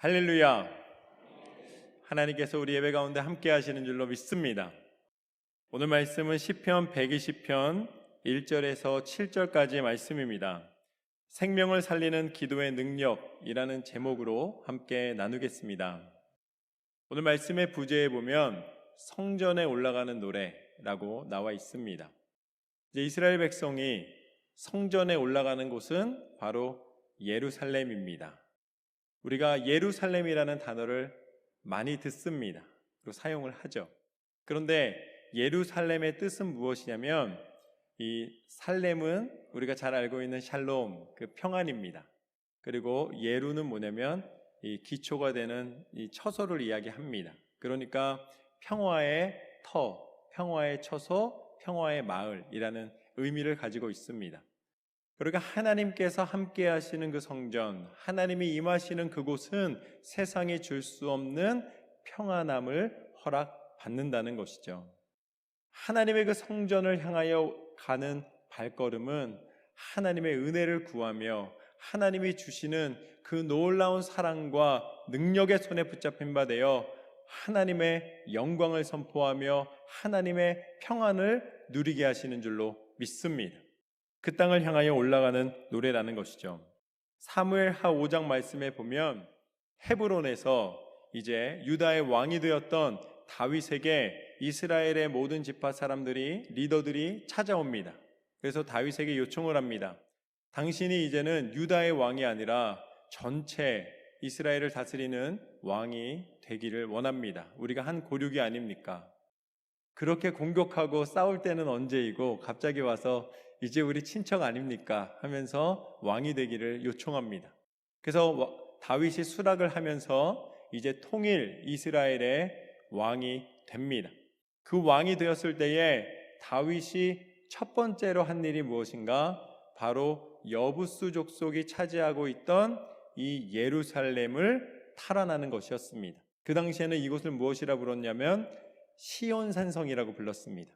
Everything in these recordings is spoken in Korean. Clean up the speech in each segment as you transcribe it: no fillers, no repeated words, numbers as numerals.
할렐루야. 하나님께서 우리 예배 가운데 함께 하시는 줄로 믿습니다. 오늘 말씀은 시편 120편 1절에서 7절까지의 말씀입니다. 생명을 살리는 기도의 능력이라는 제목으로 함께 나누겠습니다. 오늘 말씀의 부제에 보면 성전에 올라가는 노래라고 나와 있습니다. 이제 이스라엘 백성이 성전에 올라가는 곳은 바로 예루살렘입니다. 우리가 예루살렘이라는 단어를 많이 듣습니다. 그리고 사용을 하죠. 그런데 예루살렘의 뜻은 무엇이냐면 이 살렘은 우리가 잘 알고 있는 샬롬, 그 평안입니다. 그리고 예루는 뭐냐면 이 기초가 되는 이 처소를 이야기합니다. 그러니까 평화의 터, 평화의 처소, 평화의 마을이라는 의미를 가지고 있습니다. 그러니까 하나님께서 함께 하시는 그 성전, 하나님이 임하시는 그곳은 세상이 줄 수 없는 평안함을 허락받는다는 것이죠. 하나님의 그 성전을 향하여 가는 발걸음은 하나님의 은혜를 구하며 하나님이 주시는 그 놀라운 사랑과 능력의 손에 붙잡힌 바 되어 하나님의 영광을 선포하며 하나님의 평안을 누리게 하시는 줄로 믿습니다. 그 땅을 향하여 올라가는 노래라는 것이죠. 사무엘하 5장 말씀에 보면 헤브론에서 이제 유다의 왕이 되었던 다윗에게 이스라엘의 모든 지파 사람들이, 리더들이 찾아옵니다. 그래서 다윗에게 요청을 합니다. 당신이 이제는 유다의 왕이 아니라 전체 이스라엘을 다스리는 왕이 되기를 원합니다. 우리가 한 고륙이 아닙니까? 그렇게 공격하고 싸울 때는 언제이고 갑자기 와서 이제 우리 친척 아닙니까? 하면서 왕이 되기를 요청합니다. 그래서 다윗이 수락을 하면서 이제 통일 이스라엘의 왕이 됩니다. 그 왕이 되었을 때에 다윗이 첫 번째로 한 일이 무엇인가? 바로 여부수 족속이 차지하고 있던 이 예루살렘을 탈환하는 것이었습니다. 그 당시에는 이곳을 무엇이라 불렀냐면 시온산성이라고 불렀습니다.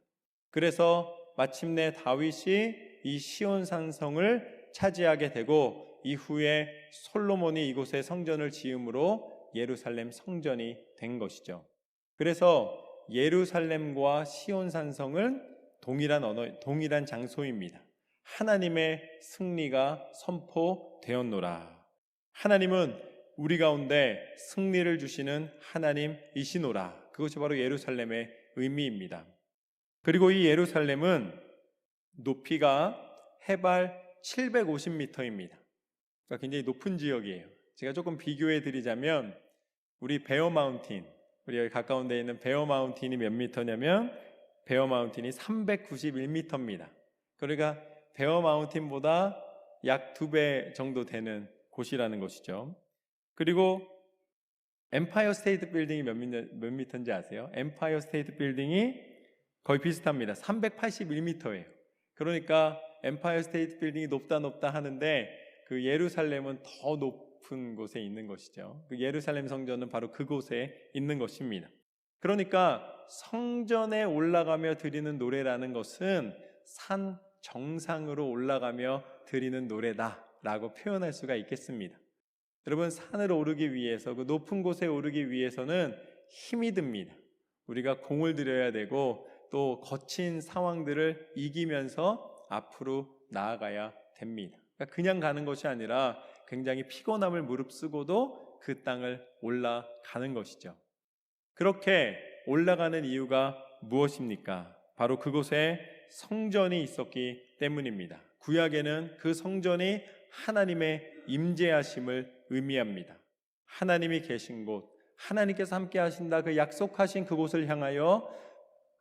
그래서 마침내 다윗이 이 시온산성을 차지하게 되고 이후에 솔로몬이 이곳에 성전을 지음으로 예루살렘 성전이 된 것이죠. 그래서 예루살렘과 시온산성은 동일한 장소입니다. 하나님의 승리가 선포되었노라. 하나님은 우리 가운데 승리를 주시는 하나님이시노라. 그것이 바로 예루살렘의 의미입니다. 그리고 이 예루살렘은 높이가 해발 750m입니다. 그러니까 굉장히 높은 지역이에요. 제가 조금 비교해 드리자면 우리 베어 마운틴, 우리 여기 가까운 데에 있는 베어 마운틴이 몇 미터냐면 베어 마운틴이 391m입니다. 그러니까 베어 마운틴보다 약 2배 정도 되는 곳이라는 것이죠. 그리고 엠파이어 스테이트 빌딩이 몇 미터인지 아세요? 엠파이어 스테이트 빌딩이 거의 비슷합니다. 381m예요. 그러니까 엠파이어 스테이트 빌딩이 높다 하는데 그 예루살렘은 더 높은 곳에 있는 것이죠. 그 예루살렘 성전은 바로 그곳에 있는 것입니다. 그러니까 성전에 올라가며 드리는 노래라는 것은 산 정상으로 올라가며 드리는 노래다라고 표현할 수가 있겠습니다. 여러분, 산을 오르기 위해서, 그 높은 곳에 오르기 위해서는 힘이 듭니다. 우리가 공을 들여야 되고 또 거친 상황들을 이기면서 앞으로 나아가야 됩니다. 그러니까 그냥 가는 것이 아니라 굉장히 피곤함을 무릅쓰고도 그 땅을 올라가는 것이죠. 그렇게 올라가는 이유가 무엇입니까? 바로 그곳에 성전이 있었기 때문입니다. 구약에는 그 성전이 하나님의 임재하심을 의미합니다. 하나님이 계신 곳, 하나님께서 함께 하신다 그 약속하신 그곳을 향하여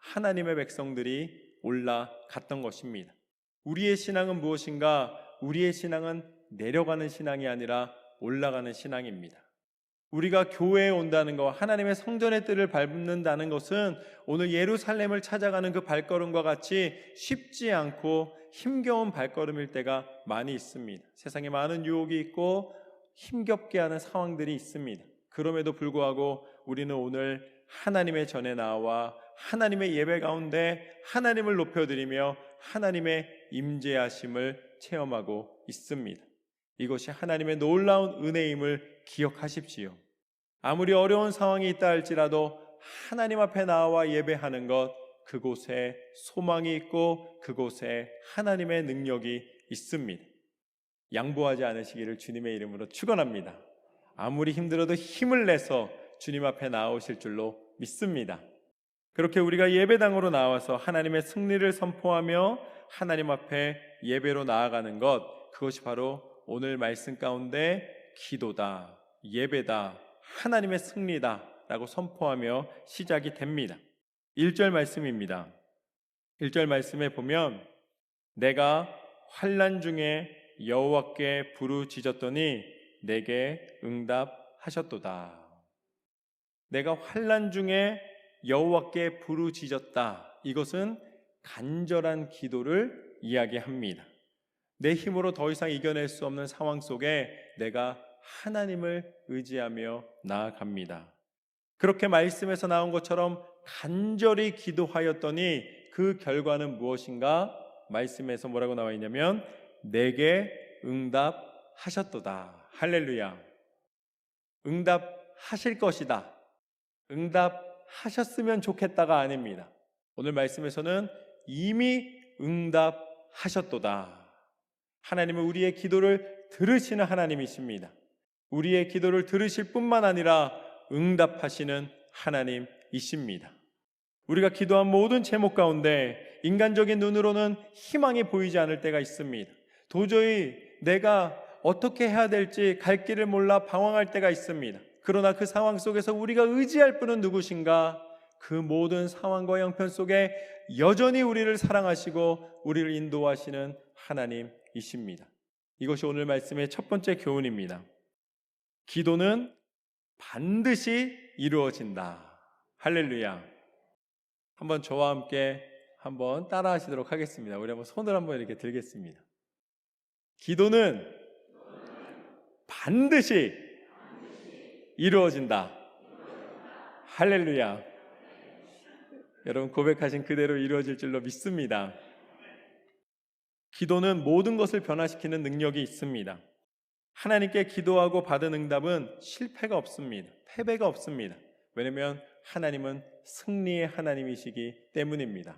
하나님의 백성들이 올라갔던 것입니다. 우리의 신앙은 무엇인가? 우리의 신앙은 내려가는 신앙이 아니라 올라가는 신앙입니다. 우리가 교회에 온다는 것, 하나님의 성전의 뜰을 밟는다는 것은 오늘 예루살렘을 찾아가는 그 발걸음과 같이 쉽지 않고 힘겨운 발걸음일 때가 많이 있습니다. 세상에 많은 유혹이 있고 힘겹게 하는 상황들이 있습니다. 그럼에도 불구하고 우리는 오늘 하나님의 전에 나와 하나님의 예배 가운데 하나님을 높여드리며 하나님의 임재하심을 체험하고 있습니다. 이것이 하나님의 놀라운 은혜임을 기억하십시오. 아무리 어려운 상황이 있다 할지라도 하나님 앞에 나와 예배하는 것, 그곳에 소망이 있고 그곳에 하나님의 능력이 있습니다. 양보하지 않으시기를 주님의 이름으로 축원합니다. 아무리 힘들어도 힘을 내서 주님 앞에 나오실 줄로 믿습니다. 그렇게 우리가 예배당으로 나와서 하나님의 승리를 선포하며 하나님 앞에 예배로 나아가는 것, 그것이 바로 오늘 말씀 가운데 기도다, 예배다, 하나님의 승리다 라고 선포하며 시작이 됩니다. 1절 말씀입니다. 1절 말씀에 보면 내가 환난 중에 여호와께 부르짖었더니 내게 응답하셨도다. 내가 환난 중에 여호와께 부르짖었다. 이것은 간절한 기도를 이야기합니다. 내 힘으로 더 이상 이겨낼 수 없는 상황 속에 내가 하나님을 의지하며 나아갑니다. 그렇게 말씀에서 나온 것처럼 간절히 기도하였더니 그 결과는 무엇인가? 말씀에서 뭐라고 나와 있냐면 내게 응답하셨도다. 할렐루야. 응답하실 것이다. 응답하셨으면 좋겠다가 아닙니다. 오늘 말씀에서는 이미 응답하셨도다. 하나님은 우리의 기도를 들으시는 하나님이십니다. 우리의 기도를 들으실 뿐만 아니라 응답하시는 하나님이십니다. 우리가 기도한 모든 제목 가운데 인간적인 눈으로는 희망이 보이지 않을 때가 있습니다. 도저히 내가 어떻게 해야 될지 갈 길을 몰라 방황할 때가 있습니다. 그러나 그 상황 속에서 우리가 의지할 분은 누구신가? 그 모든 상황과 형편 속에 여전히 우리를 사랑하시고 우리를 인도하시는 하나님이십니다. 이것이 오늘 말씀의 첫 번째 교훈입니다. 기도는 반드시 이루어진다. 할렐루야. 한번 저와 함께 한번 따라 하시도록 하겠습니다. 우리 한번 손을 한번 이렇게 들겠습니다. 기도는 반드시 이루어진다. 할렐루야. 여러분 고백하신 그대로 이루어질 줄로 믿습니다. 기도는 모든 것을 변화시키는 능력이 있습니다. 하나님께 기도하고 받은 응답은 실패가 없습니다. 패배가 없습니다. 왜냐하면 하나님은 승리의 하나님이시기 때문입니다.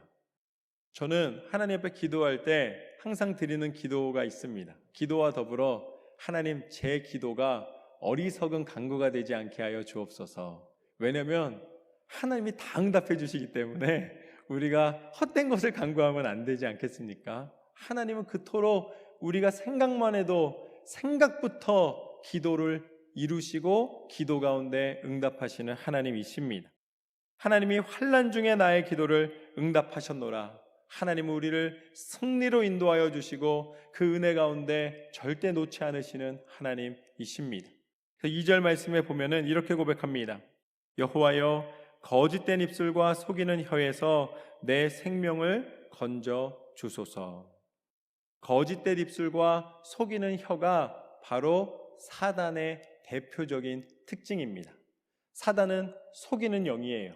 저는 하나님 앞에 기도할 때 항상 드리는 기도가 있습니다. 기도와 더불어 하나님, 제 기도가 어리석은 간구가 되지 않게 하여 주옵소서. 왜냐하면 하나님이 다 응답해 주시기 때문에 우리가 헛된 것을 간구하면 안 되지 않겠습니까? 하나님은 그토록 우리가 생각만 해도 생각부터 기도를 이루시고 기도 가운데 응답하시는 하나님이십니다. 하나님이 환난 중에 나의 기도를 응답하셨노라. 하나님은 우리를 승리로 인도하여 주시고 그 은혜 가운데 절대 놓지 않으시는 하나님이십니다. 2절 말씀에 보면은 이렇게 고백합니다. 여호와여, 거짓된 입술과 속이는 혀에서 내 생명을 건져 주소서. 거짓된 입술과 속이는 혀가 바로 사단의 대표적인 특징입니다. 사단은 속이는 영이에요.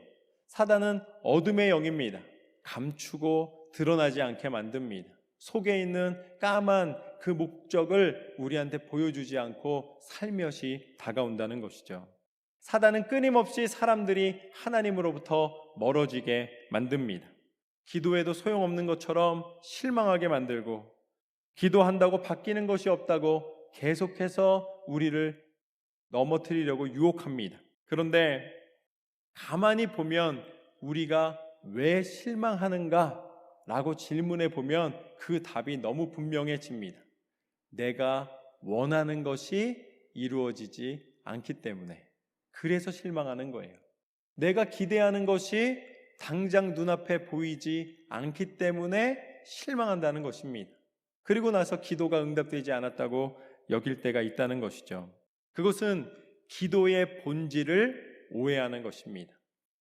사단은 어둠의 영입니다. 감추고 드러나지 않게 만듭니다. 속에 있는 까만 그 목적을 우리한테 보여주지 않고 살며시 다가온다는 것이죠. 사단은 끊임없이 사람들이 하나님으로부터 멀어지게 만듭니다. 기도해도 소용없는 것처럼 실망하게 만들고, 기도한다고 바뀌는 것이 없다고 계속해서 우리를 넘어뜨리려고 유혹합니다. 그런데 가만히 보면 우리가 왜 실망하는가? 라고 질문해 보면 그 답이 너무 분명해집니다. 내가 원하는 것이 이루어지지 않기 때문에. 그래서 실망하는 거예요. 내가 기대하는 것이 당장 눈앞에 보이지 않기 때문에 실망한다는 것입니다. 그리고 나서 기도가 응답되지 않았다고 여길 때가 있다는 것이죠. 그것은 기도의 본질을 오해하는 것입니다.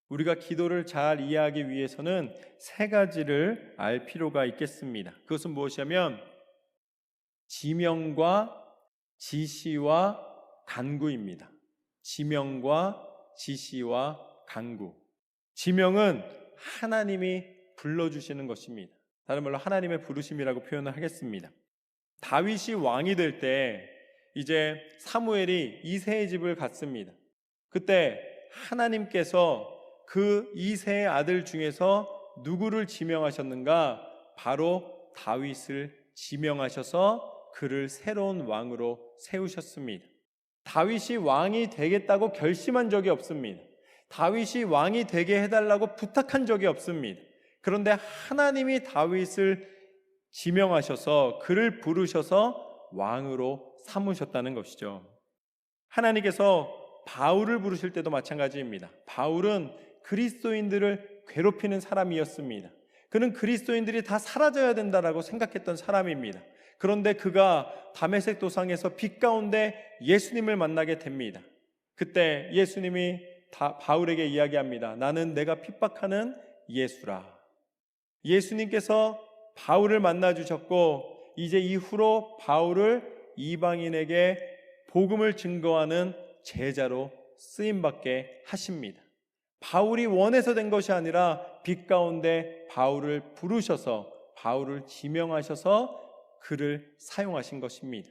우리가 기도를 잘 이해하기 위해서는 세 가지를 알 필요가 있겠습니다. 그것은 무엇이냐면 지명과 지시와 간구입니다. 지명과 지시와 간구. 지명은 하나님이 불러주시는 것입니다. 다른 말로 하나님의 부르심이라고 표현을 하겠습니다. 다윗이 왕이 될 때 이제 사무엘이 이새의 집을 갔습니다. 그때 하나님께서 그 이세의 아들 중에서 누구를 지명하셨는가? 바로 다윗을 지명하셔서 그를 새로운 왕으로 세우셨습니다. 다윗이 왕이 되겠다고 결심한 적이 없습니다. 다윗이 왕이 되게 해달라고 부탁한 적이 없습니다. 그런데 하나님이 다윗을 지명하셔서 그를 부르셔서 왕으로 삼으셨다는 것이죠. 하나님께서 바울을 부르실 때도 마찬가지입니다. 바울은 그리스도인들을 괴롭히는 사람이었습니다. 그는 그리스도인들이 다 사라져야 된다라고 생각했던 사람입니다. 그런데 그가 다메섹 도상에서 빛 가운데 예수님을 만나게 됩니다. 그때 예수님이 바울에게 이야기합니다. 나는 내가 핍박하는 예수라. 예수님께서 바울을 만나 주셨고 이제 이후로 바울을 이방인에게 복음을 증거하는 제자로 쓰임받게 하십니다. 바울이 원해서 된 것이 아니라 빛 가운데 바울을 부르셔서 바울을 지명하셔서 그를 사용하신 것입니다.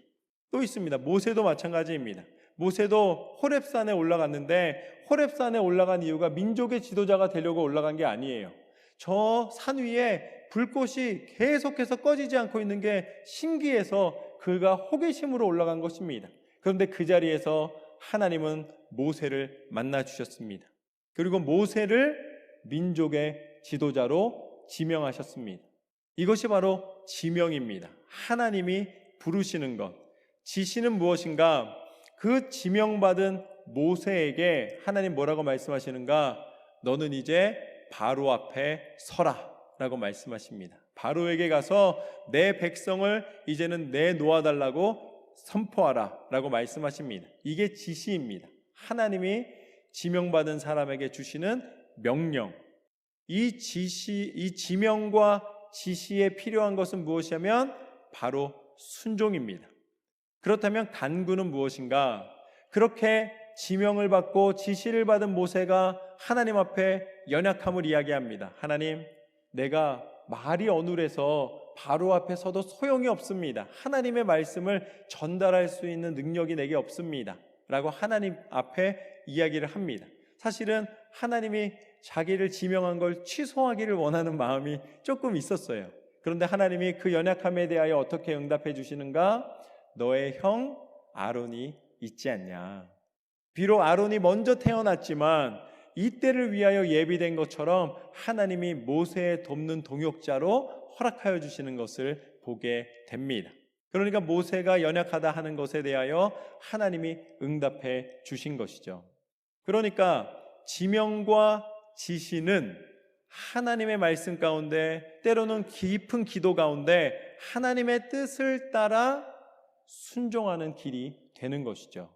또 있습니다. 모세도 마찬가지입니다. 모세도 호렙산에 올라갔는데 호렙산에 올라간 이유가 민족의 지도자가 되려고 올라간 게 아니에요. 저 산 위에 불꽃이 계속해서 꺼지지 않고 있는 게 신기해서 그가 호기심으로 올라간 것입니다. 그런데 그 자리에서 하나님은 모세를 만나 주셨습니다. 그리고 모세를 민족의 지도자로 지명하셨습니다. 이것이 바로 지명입니다. 하나님이 부르시는 것. 지시는 무엇인가? 그 지명받은 모세에게 하나님 뭐라고 말씀하시는가? 너는 이제 바로 앞에 서라 라고 말씀하십니다. 바로에게 가서 내 백성을 이제는 내놓아달라고 선포하라 라고 말씀하십니다. 이게 지시입니다. 하나님이 지명받은 사람에게 주시는 명령. 이 지명과 지시에 필요한 것은 무엇이냐면 바로 순종입니다. 그렇다면 간구는 무엇인가? 그렇게 지명을 받고 지시를 받은 모세가 하나님 앞에 연약함을 이야기합니다. 하나님, 내가 말이 어눌해서 바로 앞에 서도 소용이 없습니다. 하나님의 말씀을 전달할 수 있는 능력이 내게 없습니다. 라고 하나님 앞에 이야기를 합니다. 사실은 하나님이 자기를 지명한 걸 취소하기를 원하는 마음이 조금 있었어요. 그런데 하나님이 그 연약함에 대하여 어떻게 응답해 주시는가? 너의 형 아론이 있지 않냐. 비록 아론이 먼저 태어났지만 이때를 위하여 예비된 것처럼 하나님이 모세의 돕는 동역자로 허락하여 주시는 것을 보게 됩니다. 그러니까 모세가 연약하다 하는 것에 대하여 하나님이 응답해 주신 것이죠. 그러니까 지명과 지시는 하나님의 말씀 가운데 때로는 깊은 기도 가운데 하나님의 뜻을 따라 순종하는 길이 되는 것이죠.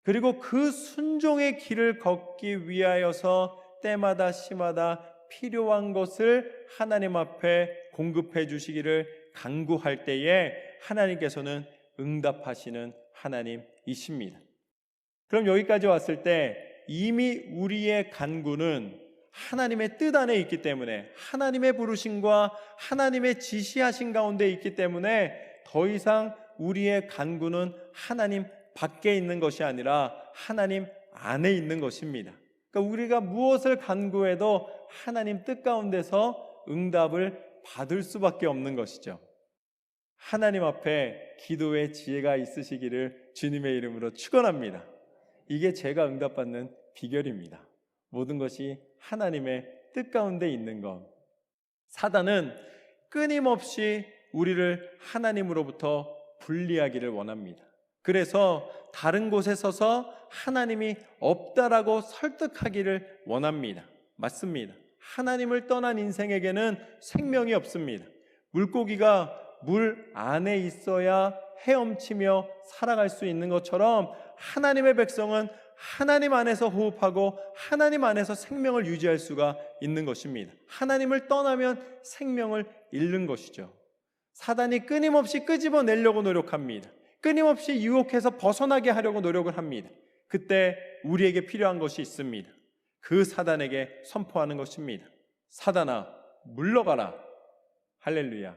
그리고 그 순종의 길을 걷기 위하여서 때마다 시마다 필요한 것을 하나님 앞에 공급해 주시기를 간구할 때에 하나님께서는 응답하시는 하나님이십니다. 그럼 여기까지 왔을 때 이미 우리의 간구는 하나님의 뜻 안에 있기 때문에 하나님의 부르심과 하나님의 지시하신 가운데 있기 때문에 더 이상 우리의 간구는 하나님 밖에 있는 것이 아니라 하나님 안에 있는 것입니다. 그러니까 우리가 무엇을 간구해도 하나님 뜻 가운데서 응답을 받을 수밖에 없는 것이죠. 하나님 앞에 기도의 지혜가 있으시기를 주님의 이름으로 축원합니다. 이게 제가 응답받는 비결입니다. 모든 것이 하나님의 뜻 가운데 있는 것. 사단은 끊임없이 우리를 하나님으로부터 분리하기를 원합니다. 그래서 다른 곳에 서서 하나님이 없다라고 설득하기를 원합니다. 맞습니다. 하나님을 떠난 인생에게는 생명이 없습니다. 물고기가 물 안에 있어야 헤엄치며 살아갈 수 있는 것처럼 하나님의 백성은 하나님 안에서 호흡하고 하나님 안에서 생명을 유지할 수가 있는 것입니다. 하나님을 떠나면 생명을 잃는 것이죠. 사단이 끊임없이 끄집어내려고 노력합니다. 끊임없이 유혹해서 벗어나게 하려고 노력을 합니다. 그때 우리에게 필요한 것이 있습니다. 그 사단에게 선포하는 것입니다. 사단아, 물러가라. 할렐루야.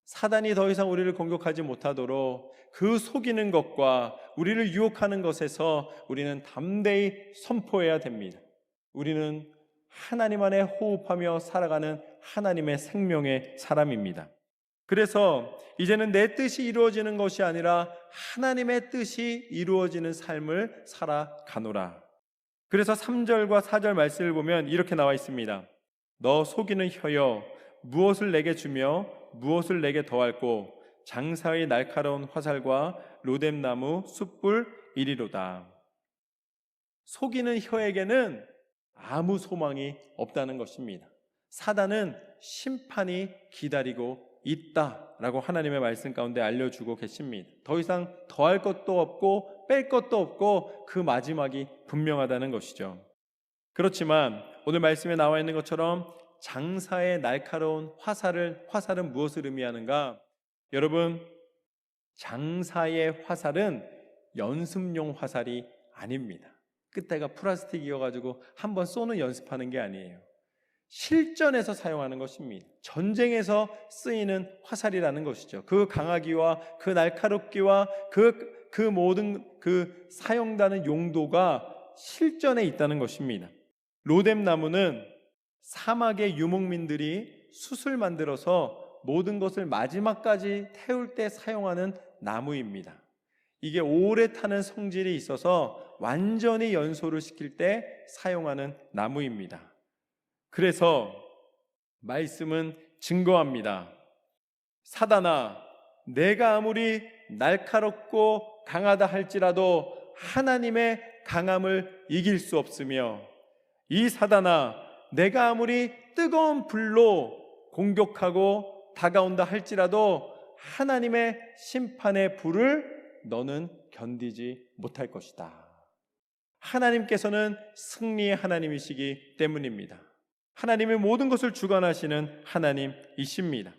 사단이 더 이상 우리를 공격하지 못하도록 그 속이는 것과 우리를 유혹하는 것에서 우리는 담대히 선포해야 됩니다. 우리는 하나님 안에 호흡하며 살아가는 하나님의 생명의 사람입니다. 그래서 이제는 내 뜻이 이루어지는 것이 아니라 하나님의 뜻이 이루어지는 삶을 살아가노라. 그래서 3절과 4절 말씀을 보면 이렇게 나와 있습니다. 너 속이는 혀여, 무엇을 내게 주며 무엇을 내게 더할꼬? 장사의 날카로운 화살과 로뎀나무 숯불 이리로다. 속이는 혀에게는 아무 소망이 없다는 것입니다. 사단은 심판이 기다리고 있다라고 하나님의 말씀 가운데 알려주고 계십니다. 더 이상 더할 것도 없고 뺄 것도 없고 그 마지막이 분명하다는 것이죠. 그렇지만 오늘 말씀에 나와 있는 것처럼 장사의 날카로운 화살은 무엇을 의미하는가? 여러분, 장사의 화살은 연습용 화살이 아닙니다. 끝에가 플라스틱이어가지고 한번 쏘는 연습하는 게 아니에요. 실전에서 사용하는 것입니다. 전쟁에서 쓰이는 화살이라는 것이죠. 그 강하기와 그 날카롭기와 그 모든 그 사용되는 용도가 실전에 있다는 것입니다. 로뎀나무는 사막의 유목민들이 숯을 만들어서 모든 것을 마지막까지 태울 때 사용하는 나무입니다. 이게 오래 타는 성질이 있어서 완전히 연소를 시킬 때 사용하는 나무입니다. 그래서 말씀은 증거합니다. 사단아, 내가 아무리 날카롭고 강하다 할지라도 하나님의 강함을 이길 수 없으며, 이 사단아, 내가 아무리 뜨거운 불로 공격하고 다가온다 할지라도 하나님의 심판의 불을 너는 견디지 못할 것이다. 하나님께서는 승리의 하나님이시기 때문입니다. 하나님의 모든 것을 주관하시는 하나님이십니다.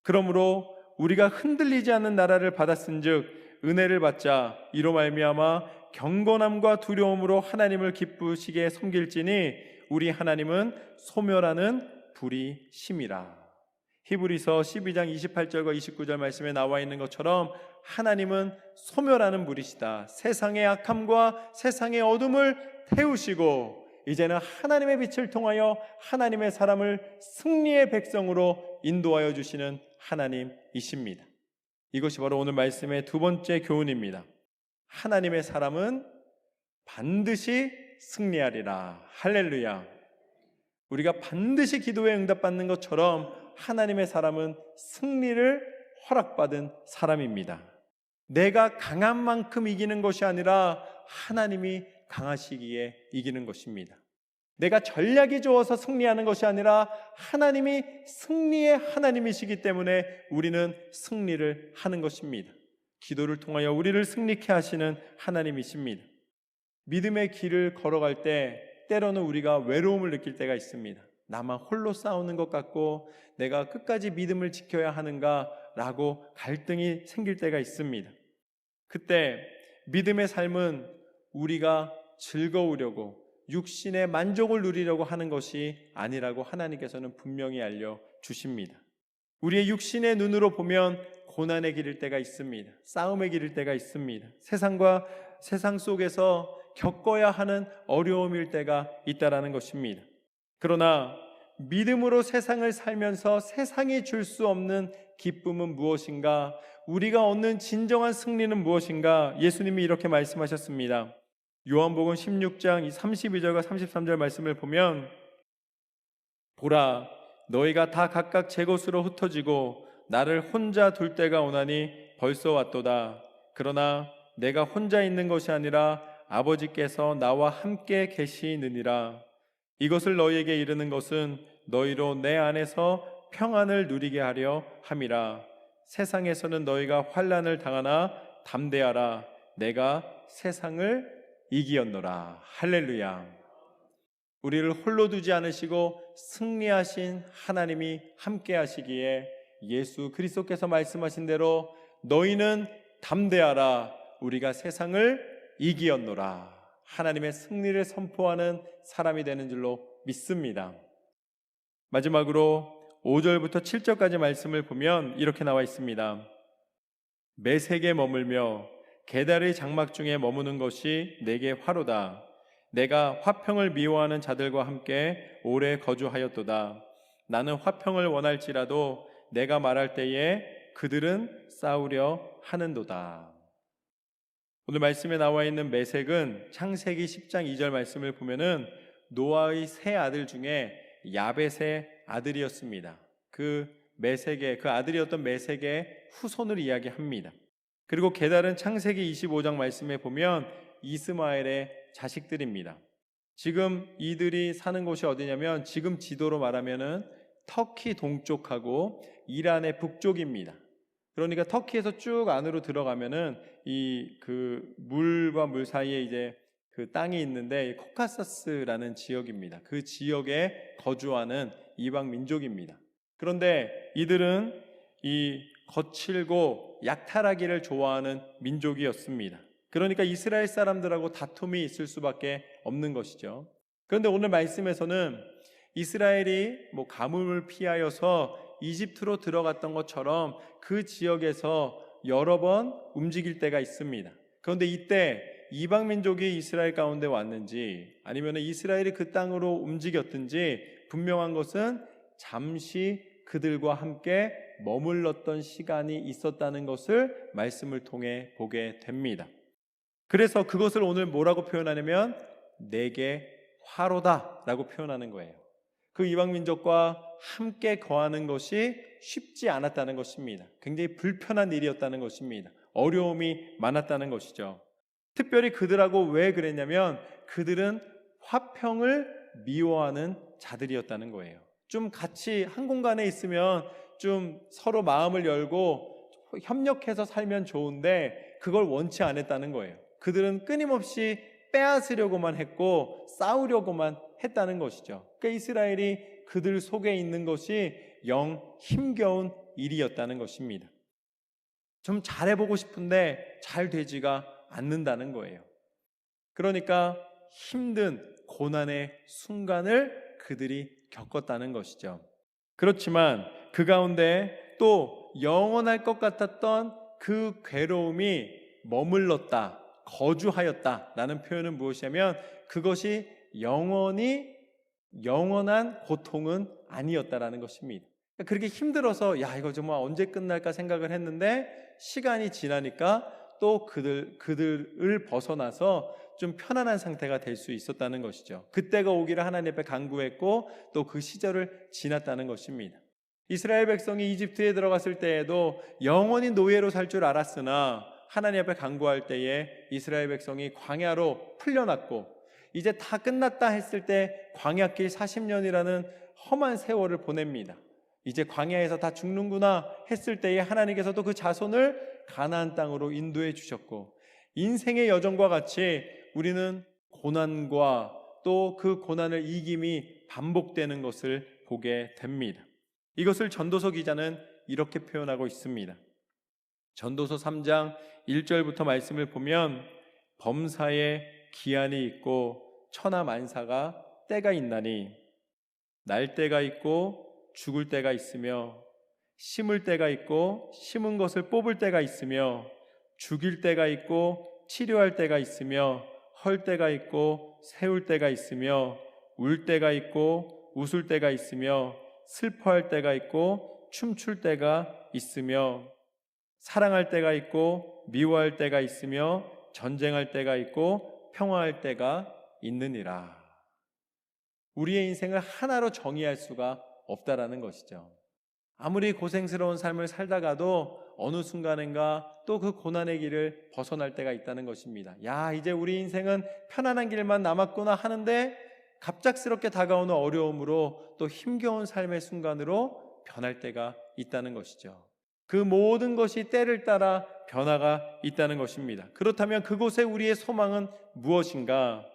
그러므로 우리가 흔들리지 않는 나라를 받았은즉 은혜를 받자 이로 말미암아 경건함과 두려움으로 하나님을 기쁘시게 섬길지니 우리 하나님은 소멸하는 불이 심이라. 히브리서 12장 28절과 29절 말씀에 나와 있는 것처럼 하나님은 소멸하는 불이시다. 세상의 악함과 세상의 어둠을 태우시고 이제는 하나님의 빛을 통하여 하나님의 사람을 승리의 백성으로 인도하여 주시는 하나님이십니다. 이것이 바로 오늘 말씀의 두 번째 교훈입니다. 하나님의 사람은 반드시 승리하리라. 할렐루야. 우리가 반드시 기도에 응답받는 것처럼 하나님의 사람은 승리를 허락받은 사람입니다. 내가 강한 만큼 이기는 것이 아니라 하나님이 강하시기에 이기는 것입니다. 내가 전략이 좋아서 승리하는 것이 아니라 하나님이 승리의 하나님이시기 때문에 우리는 승리를 하는 것입니다. 기도를 통하여 우리를 승리케 하시는 하나님이십니다. 믿음의 길을 걸어갈 때 때로는 우리가 외로움을 느낄 때가 있습니다. 나만 홀로 싸우는 것 같고 내가 끝까지 믿음을 지켜야 하는가라고 갈등이 생길 때가 있습니다. 그때 믿음의 삶은 우리가 즐거우려고 육신의 만족을 누리려고 하는 것이 아니라고 하나님께서는 분명히 알려주십니다. 우리의 육신의 눈으로 보면 고난의 길일 때가 있습니다. 싸움의 길일 때가 있습니다. 세상 속에서 겪어야 하는 어려움일 때가 있다라는 것입니다. 그러나 믿음으로 세상을 살면서 세상이 줄 수 없는 기쁨은 무엇인가? 우리가 얻는 진정한 승리는 무엇인가? 예수님이 이렇게 말씀하셨습니다. 요한복음 16장 32절과 33절 말씀을 보면 보라, 너희가 다 각각 제 곳으로 흩어지고 나를 혼자 둘 때가 오나니 벌써 왔도다. 그러나 내가 혼자 있는 것이 아니라 아버지께서 나와 함께 계시느니라. 이것을 너희에게 이르는 것은 너희로 내 안에서 평안을 누리게 하려 함이라. 세상에서는 너희가 환난을 당하나 담대하라. 내가 세상을 이기었노라. 할렐루야. 우리를 홀로 두지 않으시고 승리하신 하나님이 함께 하시기에 예수 그리스도께서 말씀하신 대로 너희는 담대하라. 우리가 세상을 이기었노라. 하나님의 승리를 선포하는 사람이 되는 줄로 믿습니다. 마지막으로 5절부터 7절까지 말씀을 보면 이렇게 나와 있습니다. 메색에 머물며 게달의 장막 중에 머무는 것이 내게 화로다. 내가 화평을 미워하는 자들과 함께 오래 거주하였도다. 나는 화평을 원할지라도 내가 말할 때에 그들은 싸우려 하는도다. 오늘 말씀에 나와 있는 메색은 창세기 10장 2절 말씀을 보면은 노아의 세 아들 중에 야벳의 아들이었습니다. 그 아들이었던 메색의 후손을 이야기합니다. 그리고 게달은 창세기 25장 말씀에 보면 이스마엘의 자식들입니다. 지금 이들이 사는 곳이 어디냐면 지금 지도로 말하면은 터키 동쪽하고 이란의 북쪽입니다. 그러니까 터키에서 쭉 안으로 들어가면은 그 물과 물 사이에 이제 그 땅이 있는데 코카사스라는 지역입니다. 그 지역에 거주하는 이방 민족입니다. 그런데 이들은 이 거칠고 약탈하기를 좋아하는 민족이었습니다. 그러니까 이스라엘 사람들하고 다툼이 있을 수밖에 없는 것이죠. 그런데 오늘 말씀에서는 이스라엘이 가뭄을 피하여서 이집트로 들어갔던 것처럼 그 지역에서 여러 번 움직일 때가 있습니다. 그런데 이때 이방 민족이 이스라엘 가운데 왔는지 아니면 이스라엘이 그 땅으로 움직였든지 분명한 것은 잠시 그들과 함께 머물렀던 시간이 있었다는 것을 말씀을 통해 보게 됩니다. 그래서 그것을 오늘 뭐라고 표현하냐면 내게 화로다 라고 표현하는 거예요. 그 이방 민족과 함께 거하는 것이 쉽지 않았다는 것입니다. 굉장히 불편한 일이었다는 것입니다. 어려움이 많았다는 것이죠. 특별히 그들하고 왜 그랬냐면 그들은 화평을 미워하는 자들이었다는 거예요. 좀 같이 한 공간에 있으면 좀 서로 마음을 열고 협력해서 살면 좋은데 그걸 원치 않았다는 거예요. 그들은 끊임없이 빼앗으려고만 했고 싸우려고만 했다는 것이죠. 그러니까 이스라엘이 그들 속에 있는 것이 영 힘겨운 일이었다는 것입니다. 좀 잘해보고 싶은데 잘 되지가 않는다는 거예요. 그러니까 힘든 고난의 순간을 그들이 겪었다는 것이죠. 그렇지만 그 가운데 또 영원할 것 같았던 그 괴로움이 머물렀다, 거주하였다라는 표현은 무엇이냐면 그것이 영원한 고통은 아니었다라는 것입니다. 그렇게 힘들어서 이거 정말 언제 끝날까 생각을 했는데 시간이 지나니까 또 그들을 벗어나서 좀 편안한 상태가 될 수 있었다는 것이죠. 그때가 오기를 하나님 앞에 간구했고 또 그 시절을 지났다는 것입니다. 이스라엘 백성이 이집트에 들어갔을 때에도 영원히 노예로 살 줄 알았으나 하나님 앞에 간구할 때에 이스라엘 백성이 광야로 풀려났고 이제 다 끝났다 했을 때 광야길 40년이라는 험한 세월을 보냅니다. 이제 광야에서 다 죽는구나 했을 때에 하나님께서도 그 자손을 가나안 땅으로 인도해 주셨고 인생의 여정과 같이 우리는 고난과 또 그 고난을 이김이 반복되는 것을 보게 됩니다. 이것을 전도서 기자는 이렇게 표현하고 있습니다. 전도서 3장 1절부터 말씀을 보면 범사에 기한이 있고 천하만사가 때가 있나니 날 때가 있고 죽을 때가 있으며 심을 때가 있고 심은 것을 뽑을 때가 있으며 죽일 때가 있고 치료할 때가 있으며 헐 때가 있고 세울 때가 있으며 울 때가 있고 웃을 때가 있으며 슬퍼할 때가 있고 춤출 때가 있으며 사랑할 때가 있고 미워할 때가 있으며 전쟁할 때가 있고 평화할 때가 있느니라. 우리의 인생을 하나로 정의할 수가 없다라는 것이죠. 아무리 고생스러운 삶을 살다가도 어느 순간인가 또 그 고난의 길을 벗어날 때가 있다는 것입니다. 이제 우리 인생은 편안한 길만 남았구나 하는데 갑작스럽게 다가오는 어려움으로 또 힘겨운 삶의 순간으로 변할 때가 있다는 것이죠. 그 모든 것이 때를 따라 변화가 있다는 것입니다. 그렇다면 그곳에 우리의 소망은 무엇인가?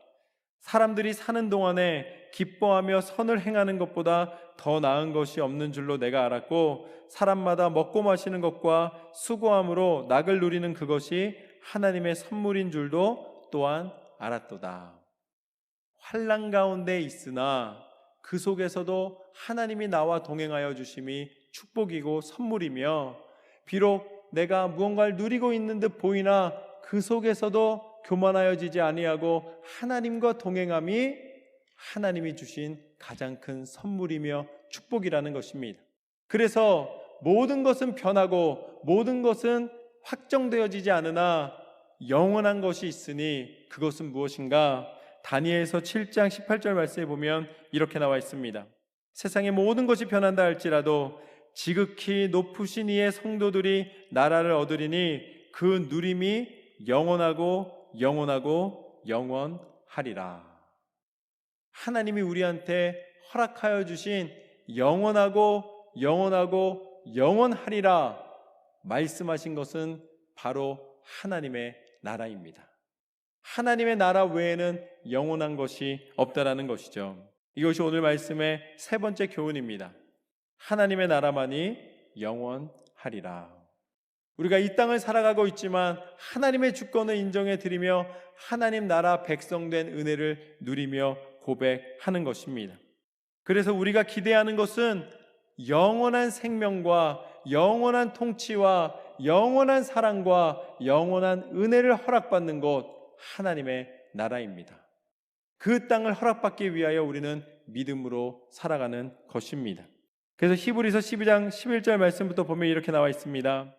사람들이 사는 동안에 기뻐하며 선을 행하는 것보다 더 나은 것이 없는 줄로 내가 알았고 사람마다 먹고 마시는 것과 수고함으로 낙을 누리는 그것이 하나님의 선물인 줄도 또한 알았도다. 환난 가운데 있으나 그 속에서도 하나님이 나와 동행하여 주심이 축복이고 선물이며, 비록 내가 무언가를 누리고 있는 듯 보이나 그 속에서도 교만하여지지 아니하고 하나님과 동행함이 하나님이 주신 가장 큰 선물이며 축복이라는 것입니다. 그래서 모든 것은 변하고 모든 것은 확정되어지지 않으나 영원한 것이 있으니 그것은 무엇인가? 다니엘서 7장 18절 말씀에 보면 이렇게 나와 있습니다. 세상의 모든 것이 변한다 할지라도 지극히 높으신 이의 성도들이 나라를 얻으리니 그 누림이 영원하고 영원하고 영원하리라. 하나님이 우리한테 허락하여 주신 영원하고 영원하고 영원하리라 말씀하신 것은 바로 하나님의 나라입니다. 하나님의 나라 외에는 영원한 것이 없다라는 것이죠. 이것이 오늘 말씀의 세 번째 교훈입니다. 하나님의 나라만이 영원하리라. 우리가 이 땅을 살아가고 있지만 하나님의 주권을 인정해 드리며 하나님 나라 백성된 은혜를 누리며 고백하는 것입니다. 그래서 우리가 기대하는 것은 영원한 생명과 영원한 통치와 영원한 사랑과 영원한 은혜를 허락받는 곳, 하나님의 나라입니다. 그 땅을 허락받기 위하여 우리는 믿음으로 살아가는 것입니다. 그래서 히브리서 12장 11절 말씀부터 보면 이렇게 나와 있습니다.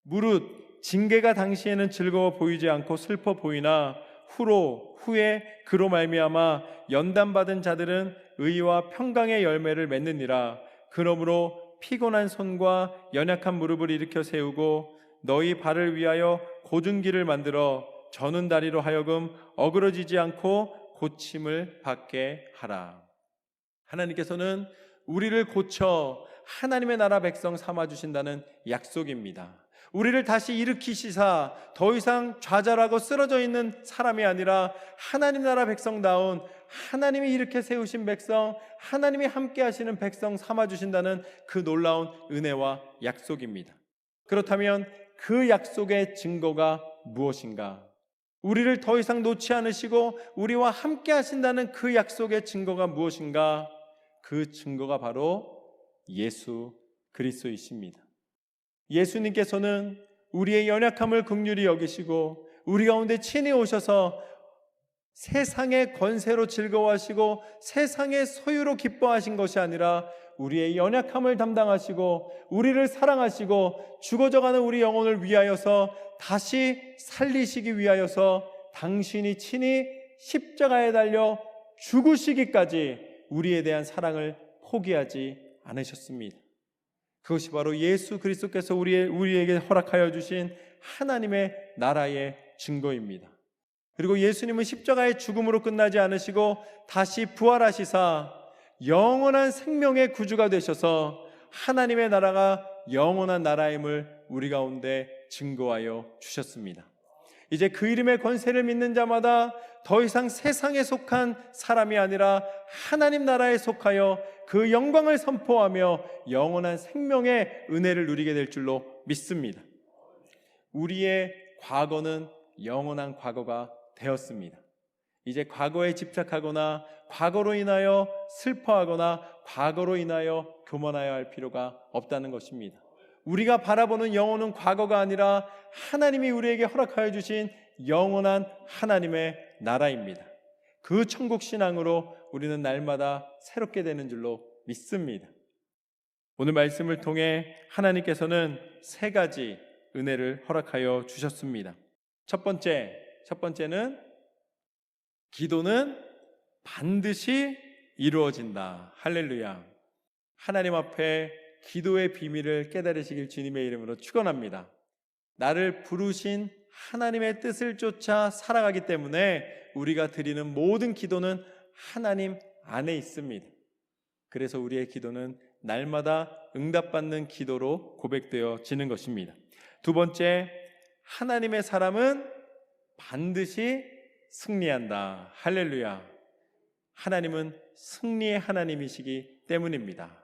무릇 징계가 당시에는 즐거워 보이지 않고 슬퍼 보이나 후에 그로 말미암아 연단받은 자들은 의와 평강의 열매를 맺느니라. 그러므로 피곤한 손과 연약한 무릎을 일으켜 세우고 너희 발을 위하여 곧은 길을 만들어 저는 다리로 하여금 어그러지지 않고 고침을 받게 하라. 하나님께서는 우리를 고쳐 하나님의 나라 백성 삼아주신다는 약속입니다. 우리를 다시 일으키시사 더 이상 좌절하고 쓰러져 있는 사람이 아니라 하나님 나라 백성다운 하나님이 이렇게 세우신 백성, 하나님이 함께 하시는 백성 삼아주신다는 그 놀라운 은혜와 약속입니다. 그렇다면 그 약속의 증거가 무엇인가? 우리를 더 이상 놓지 않으시고 우리와 함께 하신다는 그 약속의 증거가 무엇인가? 그 증거가 바로 예수 그리스도이십니다. 예수님께서는 우리의 연약함을 긍휼히 여기시고 우리 가운데 친히 오셔서 세상의 권세로 즐거워하시고 세상의 소유로 기뻐하신 것이 아니라 우리의 연약함을 담당하시고 우리를 사랑하시고 죽어져가는 우리 영혼을 위하여서 다시 살리시기 위하여서 당신이 친히 십자가에 달려 죽으시기까지 우리에 대한 사랑을 포기하지 않으셨습니다. 그것이 바로 예수 그리스도께서 우리에게 허락하여 주신 하나님의 나라의 증거입니다. 그리고 예수님은 십자가의 죽음으로 끝나지 않으시고 다시 부활하시사 영원한 생명의 구주가 되셔서 하나님의 나라가 영원한 나라임을 우리 가운데 증거하여 주셨습니다. 이제 그 이름의 권세를 믿는 자마다 더 이상 세상에 속한 사람이 아니라 하나님 나라에 속하여 그 영광을 선포하며 영원한 생명의 은혜를 누리게 될 줄로 믿습니다. 우리의 과거는 영원한 과거가 되었습니다. 이제 과거에 집착하거나 과거로 인하여 슬퍼하거나 과거로 인하여 교만하여 할 필요가 없다는 것입니다. 우리가 바라보는 영혼은 과거가 아니라 하나님이 우리에게 허락하여 주신 영원한 하나님의 나라입니다. 그 천국 신앙으로 우리는 날마다 새롭게 되는 줄로 믿습니다. 오늘 말씀을 통해 하나님께서는 세 가지 은혜를 허락하여 주셨습니다. 첫 번째는 기도는 반드시 이루어진다. 할렐루야. 하나님 앞에 기도의 비밀을 깨달으시길 주님의 이름으로 축원합니다. 나를 부르신 하나님의 뜻을 쫓아 살아가기 때문에 우리가 드리는 모든 기도는 하나님 안에 있습니다. 그래서 우리의 기도는 날마다 응답받는 기도로 고백되어지는 것입니다. 두 번째, 하나님의 사람은 반드시 승리한다. 할렐루야. 하나님은 승리의 하나님이시기 때문입니다.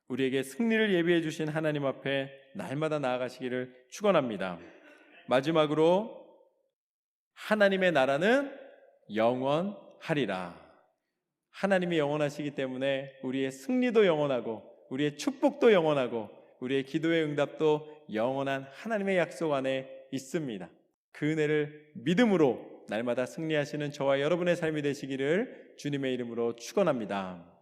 우리에게 승리를 예비해 주신 하나님 앞에 날마다 나아가시기를 축원합니다. 마지막으로 하나님의 나라는 영원하리라. 하나님이 영원하시기 때문에 우리의 승리도 영원하고 우리의 축복도 영원하고 우리의 기도의 응답도 영원한 하나님의 약속 안에 있습니다. 그 은혜를 믿음으로 날마다 승리하시는 저와 여러분의 삶이 되시기를 주님의 이름으로 축원합니다.